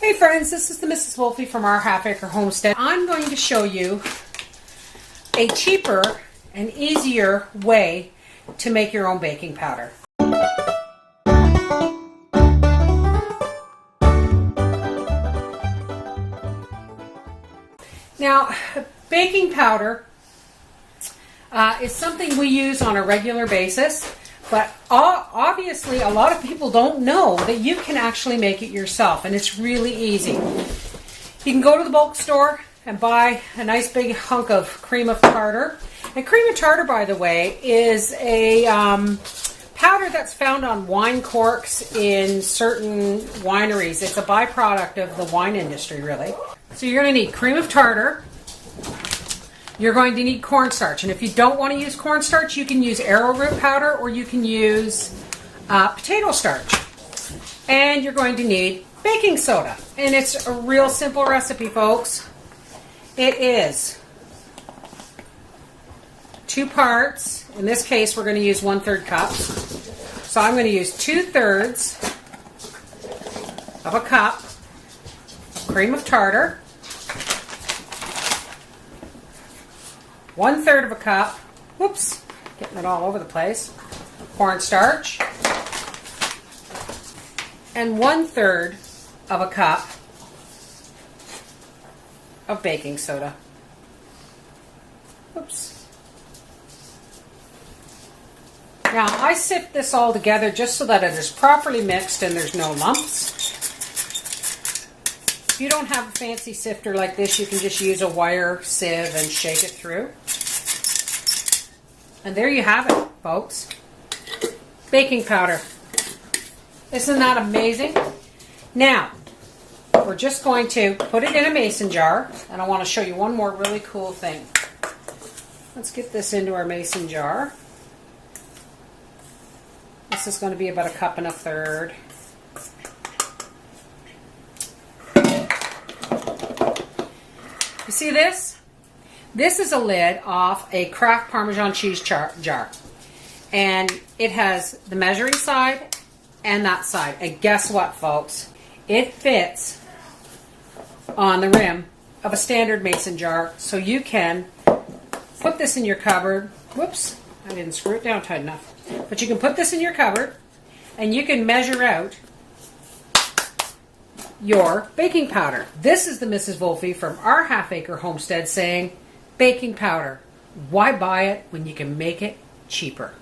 Hey friends, this is the Mrs. Volfie from our Half Acre Homestead. I'm going to show you a cheaper and easier way to make your own baking powder. Now, baking powder is something we use on a regular basis, but obviously a lot of people don't know that you can actually make it yourself, and it's really easy. You can go to the bulk store and buy a nice big hunk of cream of tartar. And cream of tartar, by the way, is a powder that's found on wine corks in certain wineries. It's a byproduct of the wine industry, really. So you're going to need cream of tartar. You're going to need cornstarch, and if you don't want to use cornstarch, you can use arrowroot powder or you can use potato starch. And you're going to need baking soda, and it's a real simple recipe, folks. It is 2 parts. In this case, we're going to use 1/3 cups. So I'm going to use 2/3 of a cup of cream of tartar. 1/3 of a cup, whoops, getting it all over the place, cornstarch, and 1/3 of a cup of baking soda. Oops. Now I sift this all together just so that it is properly mixed and there's no lumps. If you don't have a fancy sifter like this, you can just use a wire sieve and shake it through. And there you have it, folks. Baking powder. Isn't that amazing? Now, we're just going to put it in a mason jar, and I want to show you one more really cool thing. Let's get this into our mason jar. This is going to be about 1.25 cups. You see this? This is a lid off a Kraft Parmesan cheese jar. And it has the measuring side and that side. And guess what, folks? It fits on the rim of a standard mason jar. So you can put this in your cupboard. Whoops, I didn't screw it down tight enough. But you can put this in your cupboard and you can measure out your baking powder. This is the Mrs. Volfie from our Half Acre Homestead saying, baking powder, why buy it when you can make it cheaper?